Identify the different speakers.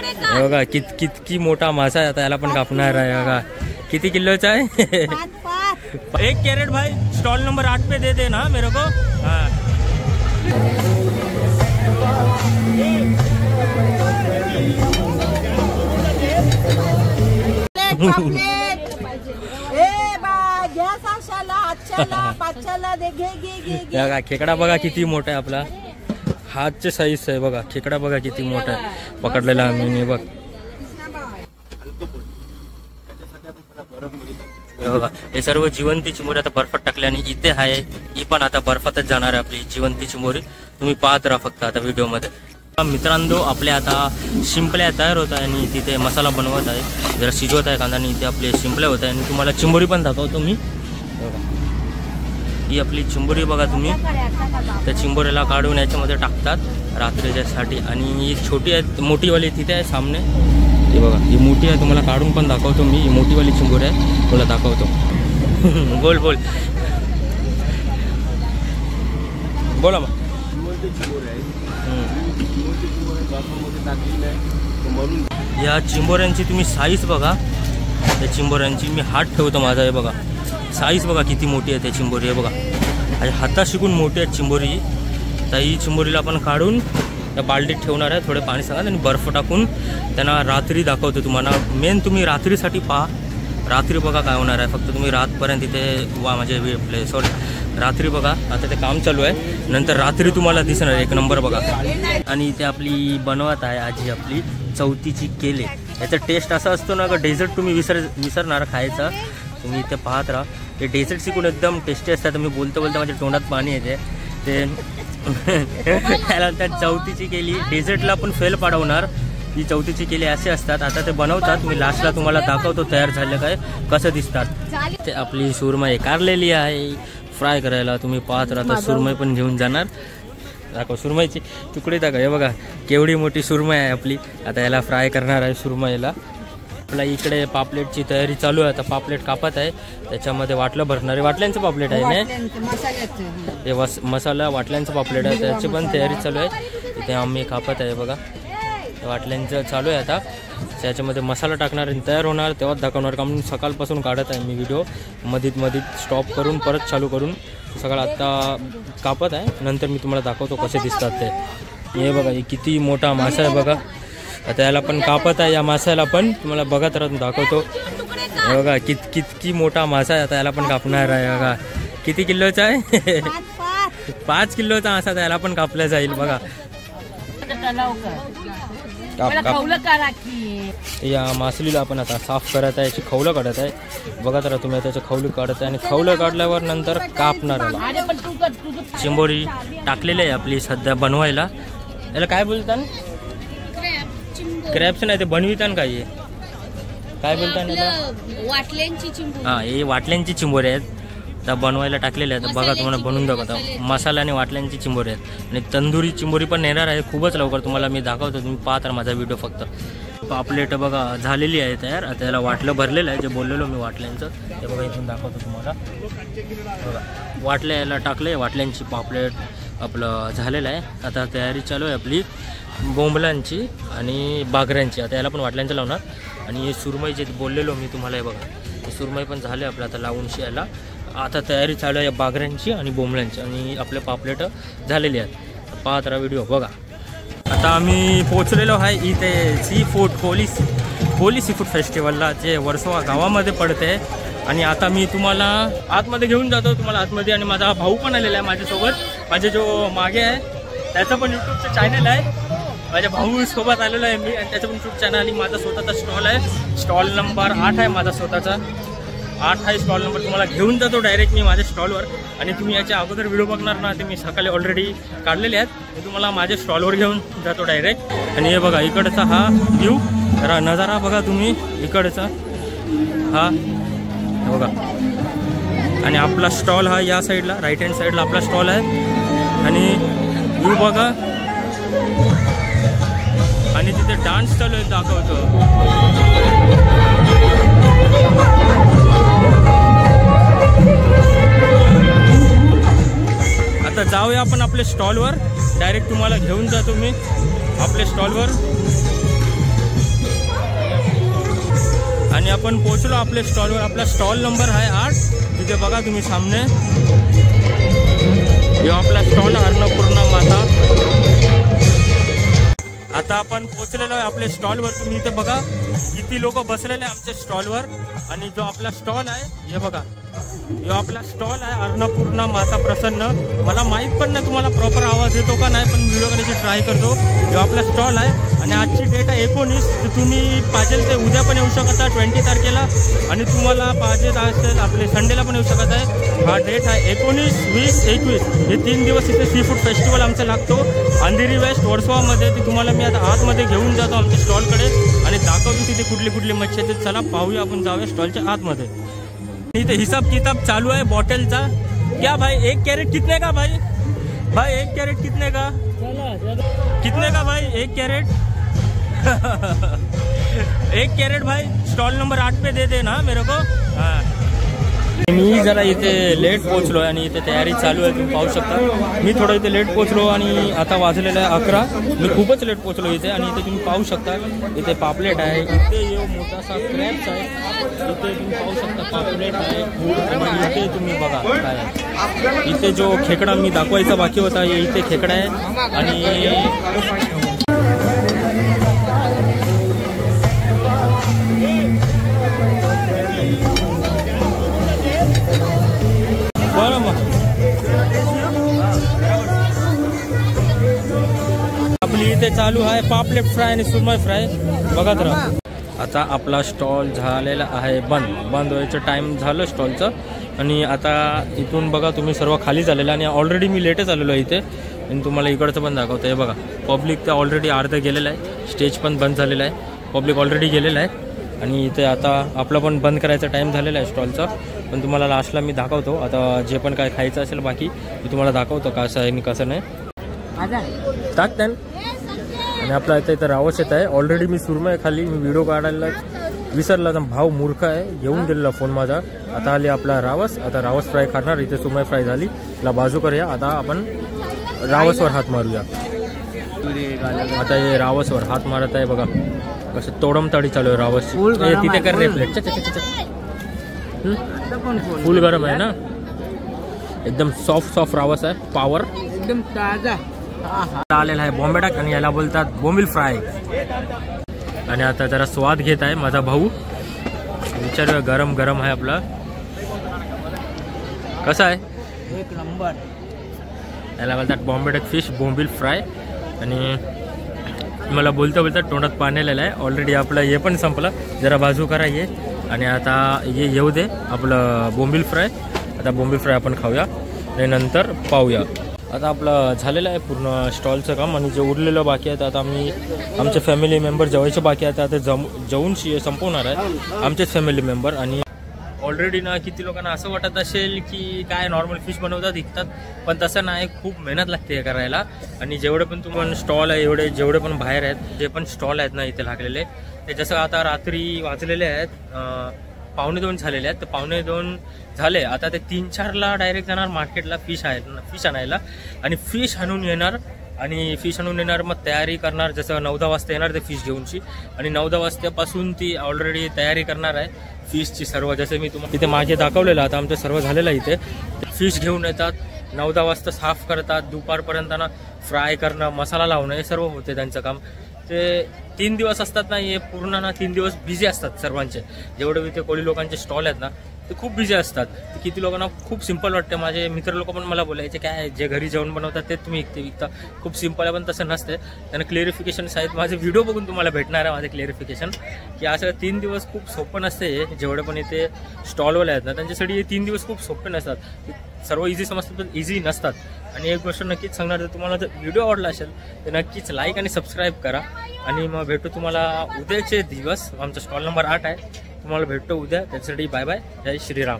Speaker 1: बघा किती मोठा मासा आहे. आता याला पण कापणार आहे. बघा किती किलोचा आहे. 1 कैरेट भाई स्टॉल नंबर 8 पे दे देना मेरे को. हाँ बघा खेकडा बघा किती मोठा आहे. आपला हातचे साईज आहे. बघा खेकडा बघा किती मोठा आहे पकडलेला आम्ही. बघ बघा हे सर्व जिवंती चिंबोरी आता बर्फात टाकले आणि इथे आहे ही पण आता बर्फातच जाणार आहे आपली जिवंती चिंबोरी. तुम्ही पाहत राहा फक्त आता व्हिडिओ मध्ये. मित्रांनो आपले आता शिंपल्या तयार होत आहे आणि तिथे मसाला बनवत आहे. जरा शिजवत आहे कांदा आणि इथे आपले शिंपल्या होत आहे आणि तुम्हाला चिंबोरी पण दाखवतो मी. ही आपली चिंबोरी बघा तुम्ही. त्या चिंबोरीला काढून याच्यामध्ये टाकतात रात्रीच्यासाठी. आणि ही छोटी आहे मोठीवाली तिथे आहे सामने. हे बघा ही मोठी आहे तुम्हाला काढून पण दाखवतो मी. ही मोठीवाली चिंबोरी आहे तुला दाखवतो. बोल बोल बोला मग. या चिंबोऱ्यांची तुम्ही साईज बघा. त्या चिंबोऱ्यांची मी हात ठेवतो माझा. हे बघा साईज बघा किती मोठी आहे त्या चिंबोरी. आहे बघा आणि हाता शिकून मोठी आहे चिंबोरी. तर ही चिंबोरीला आपण काढून त्या बालडीत ठेवणार आहे. थोडे पाणी सांगा आणि बर्फ टाकून त्यांना रात्री दाखवतो तुम्हाला. मेन तुम्ही रात्रीसाठी पहा. रात्री बघा काय होणार आहे. फक्त तुम्ही रातपर्यंत इथे म्हणजे सॉरी रात्री बघा. आता ते काम चालू आहे. नंतर रात्री तुम्हाला दिसणार एक नंबर बघा. आणि इथे आपली बनवत आहे आजी आपली चौथीची केले. याचा टेस्ट असा असतो ना का डेझर्ट तुम्ही विसरणार खायचा. तुम्ही इथे पाहत राहा. हे डेझर्ट शिकून एकदम टेस्टी असतात. मी बोलता माझ्या तोंडात पाणी येते. ते त्यानंतर चौथीची केली डेझर्टला पण फेल पाडवणार. ही चौथीची केली असे असतात. आता ते बनवतात. मी लास्टला तुम्हाला दाखवतो तयार झाले काय कसं दिसतात. ते आपली सुरमई कारलेली आहे फ्राय करायला. तुम्ही पाहत राहता. सुरमई पण घेऊन जाणार. दाखव सुरमईची तुकडे दाखव. हे बघा केवढी मोठी सुरमई आहे आपली. आता याला फ्राय करणार आहे सुरमईला. आपला इकडे पापलेटची तयारी चालू आहे. आता पापलेट कापत आहे. त्याच्यामध्ये वाटलं भरणार आहे. वाटल्यांचं पापलेट आहे ना. हे मसाला वाटल्यांचं पापलेट आहे. त्याची पण तयारी चालू आहे. इथे आम्ही कापत आहे बघा. वाटल्यांचं चालू आहे. आता त्याच्यामध्ये मसाला टाकणार आणि तयार होणार तेव्हाच दाखवणार. का म्हणून सकाळपासून काढत आहे मी व्हिडिओ. मधीत स्टॉप करून परत चालू करून सगळं आता कापत आहे. नंतर मी तुम्हाला दाखवतो कसे दिसतात ते. हे बघा हे किती मोठा मासा आहे बघा. आता याला पण कापत आहे. या मासाला पण तुम्हाला बघत राहून दाखवतो. हे बघा किती मोठा मासा आहे. आता याला पण कापणार आहे. बघा किती किलोचा आहे. 5 किलोचा मासा. याला पण कापला जाईल बघा. या मासलीला आपण आता साफ करत आहे. याची खवलं काढत आहे. बघत राहा तुम्ही. त्याची खवली काढत आहे आणि खवलं काढल्यावर नंतर कापणार. चिंबोरी टाकलेली आहे आपली सध्या बनवायला. याला काय बोलतात क्रॅप्स नाही ते बनवितान काय काय बोलतात
Speaker 2: वाटल्यांची चिंबोरी.
Speaker 1: हा हे वाटल्यांची चिंबोरी आहेत. त्या बनवायला टाकलेल्या आहेत. बघा तुम्हाला बनवून दाखवतो. मसाला आणि वाटल्यांची चिंबोरी आहेत. आणि तंदुरी चिंबोरी पण येणार आहे खूपच लवकर. तुम्हाला मी दाखवतो. तुम्ही पाहत राहा माझा व्हिडिओ फक्त. पापलेट बघा झालेली आहे तयार. आता याला वाटलं भरलेलं आहे. जे बोललेलो मी वाटल्यांचं ते बघा इथून दाखवतो तुम्हाला. बघा वाटल्या याला टाकले. वाटल्यांची पापलेट आपलं झालेलं आहे. आता तयारी चालू आहे आपली बोंबलांची आणि बागऱ्यांची. आता याला पण वाटल्यांचं लावणार. आणि सुरमई जे बोललेलो मी तुम्हाला हे बघा हे सुरमई पण झाले आपलं आता लावून याला. आता तयारी चालू आहे बागऱ्यांची आणि बोंबल्यांची. आणि आपले पापलेट झालेली आहेत. पाहत राहा व्हिडिओ बघा. आता आम्ही पोचलेलो आहे इथे सी फूड कोली सी फूड फेस्टिवलला जे वर्सोवा गावामध्ये पडते. आणि आता मी तुम्हाला आतमध्ये घेऊन जातो. तुम्हाला आतमध्ये. आणि माझा भाऊ पण आलेला आहे माझ्यासोबत. माझे जो मागे आहे त्याचं पण यूट्यूबचं चॅनल आहे. माझ्या भाऊ सोबत आलेलो आहे मी. आणि त्याचं पण यूट्यूब चॅनल आणि माझा स्वतःचा स्टॉल आहे. स्टॉल नंबर 8 आहे माझा स्वतःचा. 8 आहे स्टॉल नंबर. तुम्हाला घेऊन जातो डायरेक्ट मी माझ्या स्टॉलवर. आणि तुम्ही याच्या अगोदर व्हिडिओ बघणार ना ते मी सकाळी ऑलरेडी काढलेले आहेत. मी तुम्हाला माझ्या स्टॉलवर घेऊन जातो डायरेक्ट. आणि हे बघा इकडचा हा व्ह्यू नजारा बघा तुम्ही इकडचा हा बघा. आणि आपला स्टॉल हा या साईडला राईट हँड साईडला आपला स्टॉल आहे. आणि व्ह्यू बघा. आणि तिथे डान्स चालू आहे दाखवतो. आता जाऊया आपण आपल्या स्टॉलवर. डायरेक्ट तुम्हाला घेऊन जातो मी आपल्या स्टॉलवर. आपण पोहोचलो आपल्या स्टॉलवर. आपला स्टॉल नंबर आहे 8. तिथे बघा तुम्ही सामने आपला स्टॉल अन्नपूर्णा माता. आता आपण पोहोचलेलो आहे आपल्या स्टॉलवर. तुम्ही इथे बघा किती लोक बसलेले आहे आमच्या स्टॉलवर. आणि जो आपला स्टॉल आहे हे बघा, जो आपला स्टॉल आहे अन्नपूर्णा माता प्रसन्न. मला माहीत पण नाही तुम्हाला प्रॉपर आवाज येतो का नाही, पण व्हिडिओ करायची ट्राय करतो. जो आपला स्टॉल आहे आणि आजची डेट आहे 19. तर तुम्ही पाहिजे ते उद्या पण येऊ शकता 20 तारखेला, आणि तुम्हाला पाहिजे असेल आपले संडेला पण येऊ शकत आहे. हा डेट आहे 19, 20, 21 हे 3 दिवस इथे सी फूड फेस्टिवल आमचा लागतो अंधेरी वेस्ट वर्सोवामध्ये. ते तुम्हाला मी आता आतमध्ये घेऊन जातो आमच्या स्टॉलकडे आणि दाखवतो तिथे कुठली कुठली मच्छी आहे. चला पाहूया, आपण जाऊया स्टॉलच्या आतमध्ये. इथे हिसाब किताब चालू आहे बॉटलचा. क्या भाई 1 कैरेट कितने का भाई? भाई 1 कैरेट कितने का? कितने का भाई 1 कैरेट? 1 कैरेट भाई स्टॉल नंबर 8 पे दे देना मेरे को. हाँ, मी जरा इथे लेट पोहोचलो आहे आणि इथे तयारी चालू आहे. तुम्ही पाहू शकता मी थोडं इथे लेट पोहोचलो आणि आता वाजलेलं आहे 11. मी खूपच लेट पोहोचलो इथे. आणि इथे तुम्ही पाहू शकता इथे पापलेट आहे, इथे ये मोठासा क्रॅब्स आहे, इथे तुम्ही पाहू शकता पापलेट आहे. आणि इथे तुम्ही बघा काय आहे, इथे जो खेकडा मी दाखवायचा बाकी होता इथे खेकडा आहे. आणि आपली इथे चालू आहे पापलेट फ्राय आणि सुरमई फ्राय. बघत राहा. आता आपला स्टॉल झालेला आहे बंद व्हायचं टाइम झालं स्टॉलचं. आणि आता इथून बघा तुम्ही सर्व खाली झालेलं. आणि ऑलरेडी मी लेटच आलेलो आहे इथे. आणि तुम्हाला इकडचं पण दाखवतं आहे बघा. पब्लिक तर ऑलरेडी अर्धं गेलेलं आहे, स्टेज पण बंद झालेलं आहे, पब्लिक ऑलरेडी गेलेलं आहे. आणि इथे आता आपलं पण बंद करायचा टाईम झालेला आहे स्टॉलचा. पण तुम्हाला लास्टला मी दाखवतो आता जे पण काय खायचं असेल बाकी मी तुम्हाला दाखवतो कसं आहे आणि कसं नाही. टाक त्यान. आणि आपला इथं रावस येत आहे. ऑलरेडी मी सुरमई खाली मी व्हिडिओ काढायला विसरला. भाव मूर्ख आहे, घेऊन गेलेला फोन माझा. आता आली आपला रावस. आता रावस फ्राय खाणार. इथे सुरमई फ्राय झाली, तिला बाजू करूया. आता आपण रावसवर हात मारूया. आता हे रावसवर हात मारत आहे बघा कसं तोडमताडी चालू आहे रावस. तिथे कर रे प्लेट. फुल गरम आहे ना, एकदम सॉफ्ट रावस आहे. पावर एकदम ताजा आलेला आहे बॉम्बेडाक. आणि याला बोलतात बोंबील फ्राय. आणि आता जरा स्वाद घेत आहे माझा भाऊ. विचारूया गरम गरम आहे आपला कसा आहे. 1 नंबर. याला बोलतात बॉम्बेडाक फिश बोंबील फ्राय. आणि मला बोलता बोलता तोंडात पाणी आलेलं आहे. ऑलरेडी आपलं हे पण संपलं. जरा बाजू करा ये. आणि आता ये येऊ दे आपलं बोंबील फ्राय. आता बोंबील फ्राय आपण खाऊया आणि नंतर पाहूया. आता आपलं झालेलं आहे पूर्ण स्टॉलचं काम. आणि जे उरलेलं बाकी आहे आता आम्ही आमचे फॅमिली मेंबर जेवायचे बाकी आहेत. आता जेवून संपवणार आहे आमचेच फॅमिली मेंबर. आणि ऑलरेडी ना किती लोकांना असं वाटत असेल की काय नॉर्मल फिश बनवतात विकतात, पण तसं नाही. खूप मेहनत लागते हे करायला. आणि जेवढे पण तुम्हाला स्टॉल आहे जेवढे पण बाहेर आहेत जे पण स्टॉल आहेत ना इथे लागलेले, ते जसं आता रात्री वाजलेले आहेत 1:45 झालेले आहेत. तर 1:45 झाले. आता ते 3-4ला डायरेक्ट जाणार मार्केटला फिश आणायला. आणि फिश आणून येणार. आणि फिश आणून येणार मग तयारी करणार. जसं 9-10 वाजता येणार ते फिश घेऊनची. आणि 9-10 वाजतापासून ती ऑलरेडी तयारी करणार आहे फिशची सर्व. जसं मी तुम्हाला इथे मागे दाखवलेलं आता आमचं सर्व झालेलं आहे. इथे फिश घेऊन येतात 9-10 वाजता साफ करतात. दुपारपर्यंत ना फ्राय करणं मसाला लावणं हे सर्व होते त्यांचं काम. ते 3 दिवस असतात ना, हे पूर्ण ना 3 दिवस बिझी असतात सर्वांचे. जेवढे इथे कोळी लोकांचे स्टॉल आहेत ना ते खूप बिझी असतात. किती लोकांना खूप सिंपल वाटते. माझे मित्र लोक पण मला बोलायचे काय जे घरी जेवण बनवतात ते तुम्ही विकता खूप सिंपल आहे, पण तसं नसते. त्यांना क्लिअरिफिकेशन आहेत माझे व्हिडिओ बघून तुम्हाला भेटणार आहे माझे क्लिअरिफिकेशन की असं 3 दिवस खूप सोपं नसते. जेवढे पण इथे स्टॉलवाले आहेत ना त्यांच्यासाठी हे 3 दिवस खूप सोपे नसतात. सर्व इझी समजतात पण इझी नसतात. आणि एक गोष्ट नक्कीच सांगणार, जर तुम्हाला जर व्हिडिओ आवडला असेल तर नक्कीच लाईक आणि सबस्क्राईब करा. आणि मग भेटू तुम्हाला उद्याचे दिवस. आमचा स्टॉल नंबर 8 आहे. तुम्हाला भेटतो उद्या. त्याच्यासाठी बाय बाय. जय श्रीराम.